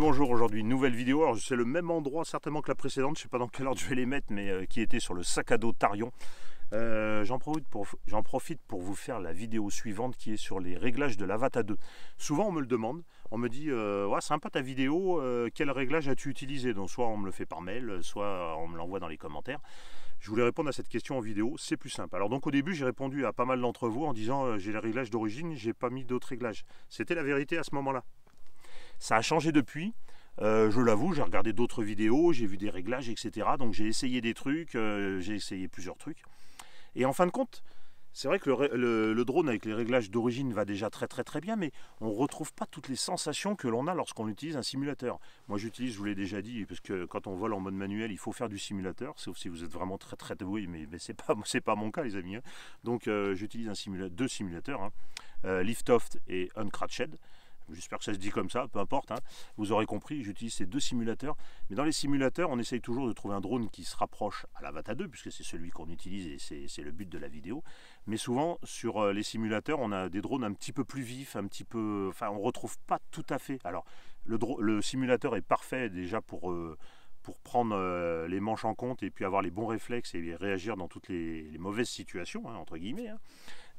bonjour, aujourd'hui nouvelle vidéo. Alors c'est le même endroit certainement que la précédente, je sais pas dans quelle heure je vais les mettre, mais qui était sur le sac à dos Tarion. J'en profite pour vous faire la vidéo suivante qui est sur les réglages de l'Avata 2. Souvent on me le demande, on me dit ouais, sympa ta vidéo, quel réglage as-tu utilisé? Donc soit on me le fait par mail, soit on me l'envoie dans les commentaires. Je voulais répondre à cette question en vidéo, c'est plus simple. Alors donc au début j'ai répondu à pas mal d'entre vous en disant j'ai les réglages d'origine, j'ai pas mis d'autres réglages. C'était la vérité à ce moment-là. Ça a changé depuis, je l'avoue, j'ai regardé d'autres vidéos, j'ai vu des réglages, etc. Donc j'ai essayé des trucs, j'ai essayé plusieurs trucs. Et en fin de compte, c'est vrai que le drone avec les réglages d'origine va déjà très bien, mais on ne retrouve pas toutes les sensations que l'on a lorsqu'on utilise un simulateur. Moi j'utilise, je vous l'ai déjà dit, parce que quand on vole en mode manuel, il faut faire du simulateur, sauf si vous êtes vraiment très doué, mais c'est pas mon cas les amis. Hein. Donc j'utilise deux simulateurs, hein, Liftoft et Uncratched. J'espère que ça se dit comme ça, peu importe, hein. Vous aurez compris, j'utilise ces deux simulateurs. Mais dans les simulateurs, on essaye toujours de trouver un drone qui se rapproche à l'Avata 2, puisque c'est celui qu'on utilise et c'est le but de la vidéo. Mais souvent, sur les simulateurs, on a des drones un petit peu plus vifs, un petit peu... Enfin, on ne retrouve pas tout à fait. Alors, le simulateur est parfait déjà pour prendre les manches en compte et puis avoir les bons réflexes et réagir dans toutes les mauvaises situations, hein, entre guillemets. Hein.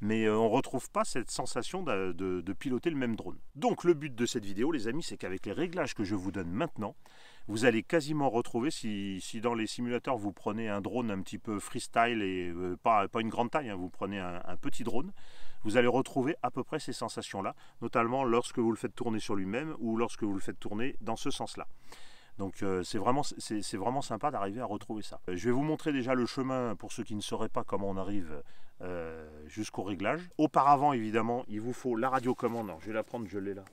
Mais on ne retrouve pas cette sensation de piloter le même drone. Donc le but de cette vidéo, les amis, c'est qu'avec les réglages que je vous donne maintenant, vous allez quasiment retrouver, si dans les simulateurs vous prenez un drone un petit peu freestyle et pas une grande taille, hein, vous prenez un petit drone, vous allez retrouver à peu près ces sensations-là, notamment lorsque vous le faites tourner sur lui-même ou lorsque vous le faites tourner dans ce sens-là. Donc c'est vraiment sympa d'arriver à retrouver ça. Je vais vous montrer déjà le chemin pour ceux qui ne sauraient pas comment on arrive jusqu'au réglage. Auparavant évidemment il vous faut la radiocommande. Alors, je vais la prendre, je l'ai là.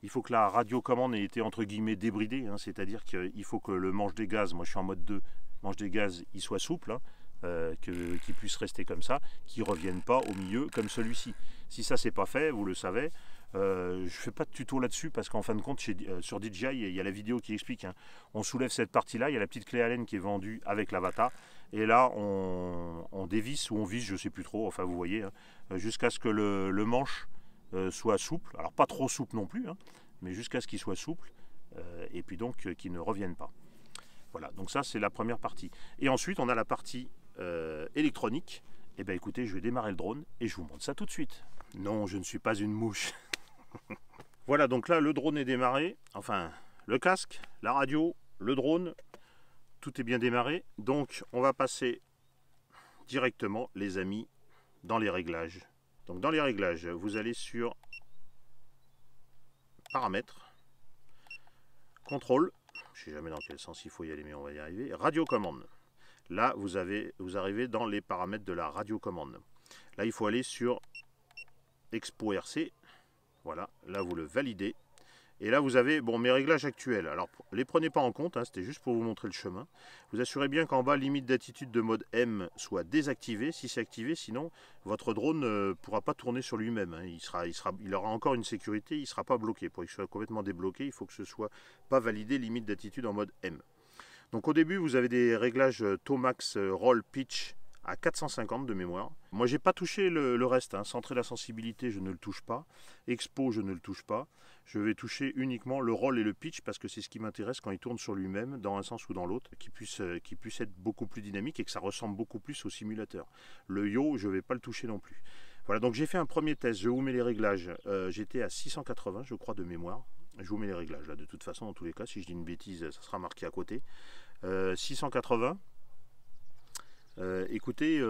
Il faut que la radiocommande ait été entre guillemets débridée, hein, c'est-à-dire qu'il faut que le manche des gaz, moi je suis en mode 2, manche des gaz il soit souple, hein, qu'il puisse rester comme ça, qu'il ne revienne pas au milieu comme celui-ci. Si ça c'est pas fait, vous le savez, je ne fais pas de tuto là-dessus parce qu'en fin de compte sur DJI il y a la vidéo qui explique, hein, on soulève cette partie là, il y a la petite clé Allen qui est vendue avec l'Avata et là on dévisse ou on visse, je ne sais plus trop, enfin vous voyez, hein, jusqu'à ce que le manche soit souple, alors pas trop souple non plus, hein, mais jusqu'à ce qu'il soit souple et puis donc qu'il ne revienne pas. Voilà, donc ça c'est la première partie. Et ensuite on a la partie électronique. Et bien écoutez, je vais démarrer le drone et je vous montre ça tout de suite. Non, je ne suis pas une mouche. Voilà, donc là le drone est démarré, enfin le casque, la radio, le drone, tout est bien démarré. Donc on va passer directement les amis dans les réglages. Donc dans les réglages, vous allez sur paramètres, contrôle, je ne sais jamais dans quel sens il faut y aller mais on va y arriver, radiocommande. Là vous arrivez dans les paramètres de la radiocommande. Là il faut aller sur Expo RC. Voilà, là vous le validez. Et là vous avez mes réglages actuels. Alors les prenez pas en compte, hein, c'était juste pour vous montrer le chemin. Vous assurez bien qu'en bas, limite d'attitude de mode M soit désactivée. Si c'est activé, sinon votre drone ne pourra pas tourner sur lui-même. Hein. Il aura encore une sécurité, il ne sera pas bloqué. Pour qu'il soit complètement débloqué, il faut que ce soit pas validé, limite d'attitude en mode M. Donc au début, vous avez des réglages Tomax Roll Pitch à 450 de mémoire. Moi j'ai pas touché le reste, hein. Centrer la sensibilité je ne le touche pas, Expo je ne le touche pas, je vais toucher uniquement le roll et le pitch parce que c'est ce qui m'intéresse quand il tourne sur lui-même dans un sens ou dans l'autre, qu'il puisse être beaucoup plus dynamique et que ça ressemble beaucoup plus au simulateur. Le yo je vais pas le toucher non plus. Voilà, donc j'ai fait un premier test, je vous mets les réglages, j'étais à 680 je crois de mémoire, je vous mets les réglages là de toute façon dans tous les cas, si je dis une bêtise ça sera marqué à côté. 680. Écoutez,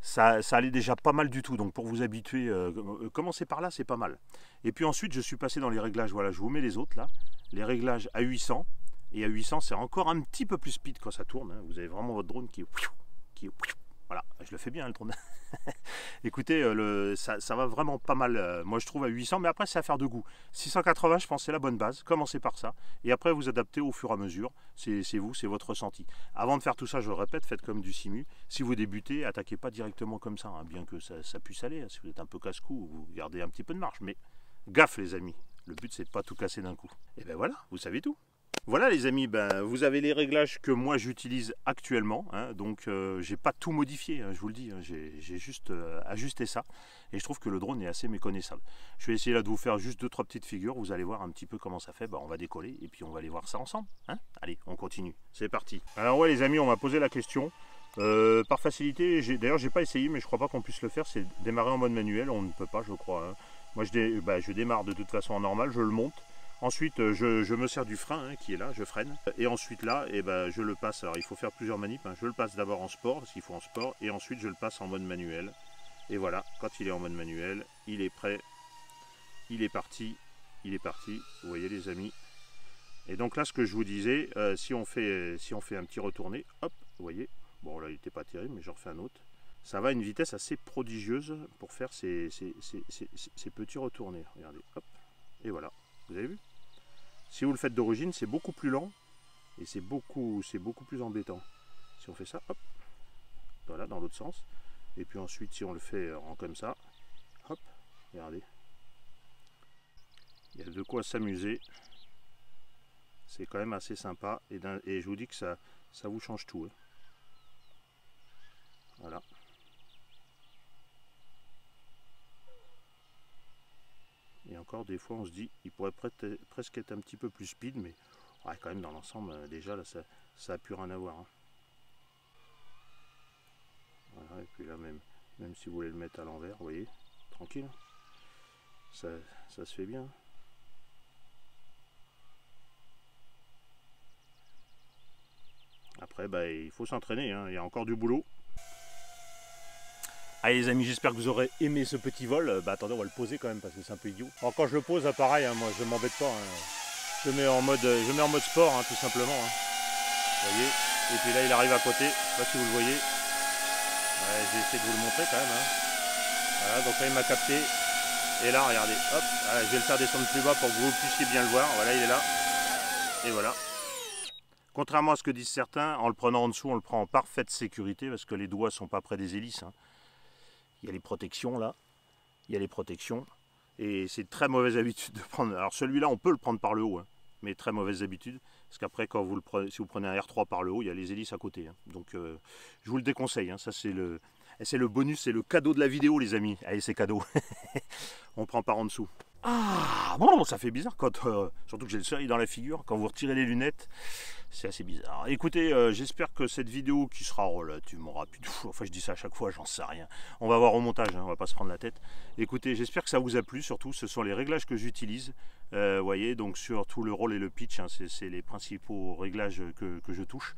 ça allait déjà pas mal du tout, donc pour vous habituer, commencer par là c'est pas mal. Et puis ensuite je suis passé dans les réglages, voilà je vous mets les autres là, les réglages à 800, et à 800 c'est encore un petit peu plus speed quand ça tourne, hein. Vous avez vraiment votre drone qui voilà, je le fais bien le drone. Écoutez, ça va vraiment pas mal, moi je trouve à 800, mais après c'est affaire de goût. 680 je pense c'est la bonne base, commencez par ça, et après vous adaptez au fur et à mesure, c'est vous, c'est votre ressenti. Avant de faire tout ça, je le répète, faites comme du simu, si vous débutez, attaquez pas directement comme ça, hein, bien que ça puisse aller, hein. Si vous êtes un peu casse-cou, vous gardez un petit peu de marge, mais gaffe les amis, le but c'est de pas tout casser d'un coup. Et ben voilà, vous savez tout. Voilà les amis, ben, vous avez les réglages que moi j'utilise actuellement, hein, donc j'ai pas tout modifié, hein, je vous le dis, hein, j'ai juste ajusté ça et je trouve que le drone est assez méconnaissable. Je vais essayer là de vous faire juste 2-3 petites figures, vous allez voir un petit peu comment ça fait, ben, on va décoller et puis on va aller voir ça ensemble. Hein, allez, on continue, c'est parti. Alors ouais les amis, on m'a posé la question, par facilité, d'ailleurs j'ai pas essayé mais je crois pas qu'on puisse le faire, c'est démarrer en mode manuel, on ne peut pas je crois. Hein. Moi je démarre de toute façon en normal, je le monte. Ensuite, je me sers du frein hein, qui est là, je freine. Et ensuite là, je le passe, alors il faut faire plusieurs manips. Hein. Je le passe d'abord en sport, parce qu'il faut en sport. Et ensuite, je le passe en mode manuel. Et voilà, quand il est en mode manuel, il est prêt. Il est parti. Il est parti. Vous voyez les amis. Et donc là, ce que je vous disais, si on fait un petit retourné, hop, vous voyez. Bon là, il n'était pas terrible, mais j'en refais un autre. Ça va à une vitesse assez prodigieuse pour faire ces petits retournés. Regardez, hop. Et voilà, vous avez vu? Si vous le faites d'origine, c'est beaucoup plus lent et c'est beaucoup plus embêtant. Si on fait ça, hop, voilà, dans l'autre sens. Et puis ensuite, si on le fait en comme ça, hop, regardez. Il y a de quoi s'amuser. C'est quand même assez sympa. Et je vous dis que ça vous change tout. Hein. Voilà. Et encore des fois on se dit il pourrait presque être un petit peu plus speed, mais ouais, quand même dans l'ensemble déjà là ça a plus rien à voir. Hein. Voilà, et puis là même si vous voulez le mettre à l'envers, vous voyez, tranquille. Ça se fait bien. Après il faut s'entraîner, hein. Il y a encore du boulot. Allez les amis, j'espère que vous aurez aimé ce petit vol. Attendez, on va le poser quand même parce que c'est un peu idiot. Alors quand je le pose, pareil, hein, moi je m'embête pas. Hein. Je mets en mode sport, hein, tout simplement. Hein. Vous voyez. Et puis là il arrive à côté. Je sais pas si vous le voyez. Ouais, j'ai essayé de vous le montrer quand même. Hein. Voilà, donc là il m'a capté. Et là, regardez, hop, voilà, je vais le faire descendre plus bas pour que vous puissiez bien le voir. Voilà, il est là. Et voilà. Contrairement à ce que disent certains, en le prenant en dessous, on le prend en parfaite sécurité parce que les doigts ne sont pas près des hélices. Hein. Il y a les protections là, il y a les protections. Et c'est très mauvaise habitude de prendre. Alors celui-là, on peut le prendre par le haut, hein, mais très mauvaise habitude. Parce qu'après, quand vous le prenez, si vous prenez un R3 par le haut, il y a les hélices à côté. Hein. Donc je vous le déconseille. Hein. Ça c'est le bonus, c'est le cadeau de la vidéo, les amis. Allez, c'est cadeau. On prend par en dessous. Ah bon, ça fait bizarre quand surtout que j'ai le soleil dans la figure, quand vous retirez les lunettes, c'est assez bizarre. Écoutez, j'espère que cette vidéo qui sera relativement rapide, enfin je dis ça à chaque fois, j'en sais rien. On va voir au montage, hein, on va pas se prendre la tête. Écoutez, j'espère que ça vous a plu, surtout ce sont les réglages que j'utilise. Vous voyez, donc sur tout le roll et le pitch, hein, c'est les principaux réglages que je touche.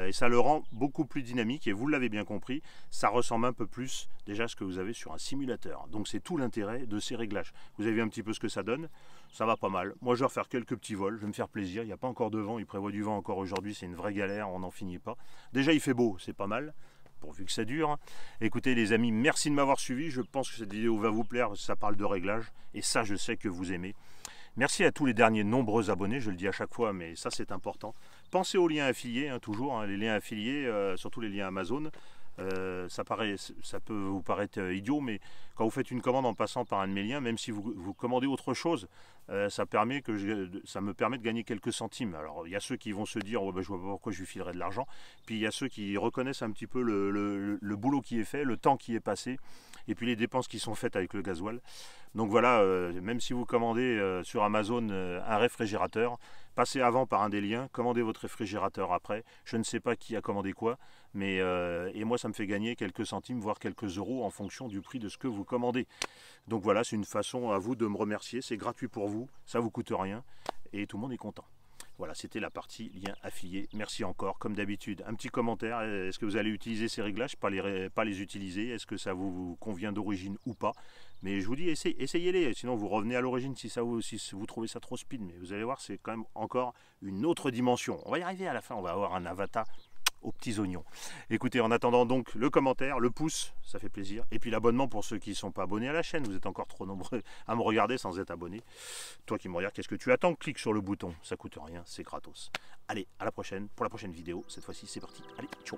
Et ça le rend beaucoup plus dynamique et vous l'avez bien compris, ça ressemble un peu plus déjà à ce que vous avez sur un simulateur. Donc c'est tout l'intérêt de ces réglages. Vous avez vu un petit peu ce que ça donne, ça va pas mal. Moi je vais refaire quelques petits vols, je vais me faire plaisir, il n'y a pas encore de vent, il prévoit du vent encore aujourd'hui, c'est une vraie galère, on n'en finit pas. Déjà il fait beau, c'est pas mal, pourvu que ça dure. Écoutez les amis, merci de m'avoir suivi, je pense que cette vidéo va vous plaire, ça parle de réglages et ça je sais que vous aimez. Merci à tous les derniers nombreux abonnés, je le dis à chaque fois, mais ça c'est important. Pensez aux liens affiliés, hein, toujours, hein, les liens affiliés, surtout les liens Amazon. Ça peut vous paraître idiot, mais quand vous faites une commande en passant par un de mes liens, même si vous commandez autre chose, ça me permet de gagner quelques centimes. Alors il y a ceux qui vont se dire, oh, ben, je vois pas pourquoi je lui filerais de l'argent, puis il y a ceux qui reconnaissent un petit peu le boulot qui est fait, le temps qui est passé, et puis les dépenses qui sont faites avec le gasoil. Donc voilà, même si vous commandez sur Amazon un réfrigérateur, passez avant par un des liens, commandez votre réfrigérateur après. Je ne sais pas qui a commandé quoi, mais et moi ça me fait gagner quelques centimes, voire quelques euros en fonction du prix de ce que vous commandez. Donc voilà, c'est une façon à vous de me remercier, c'est gratuit pour vous, ça vous coûte rien et tout le monde est content. Voilà, c'était la partie lien affilié. Merci encore, comme d'habitude. Un petit commentaire, est-ce que vous allez utiliser ces réglages, pas les utiliser, est-ce que ça vous convient d'origine ou pas? Mais je vous dis, essayez-les, sinon vous revenez à l'origine si vous trouvez ça trop speed. Mais vous allez voir, c'est quand même encore une autre dimension. On va y arriver à la fin, on va avoir un avatar aux petits oignons. Écoutez, en attendant donc le commentaire, le pouce, ça fait plaisir. Et puis l'abonnement pour ceux qui ne sont pas abonnés à la chaîne. Vous êtes encore trop nombreux à me regarder sans être abonné. Toi qui me regardes, qu'est-ce que tu attends? Clique sur le bouton, ça coûte rien, c'est gratos. Allez, à la prochaine, pour la prochaine vidéo. Cette fois-ci, c'est parti. Allez, ciao.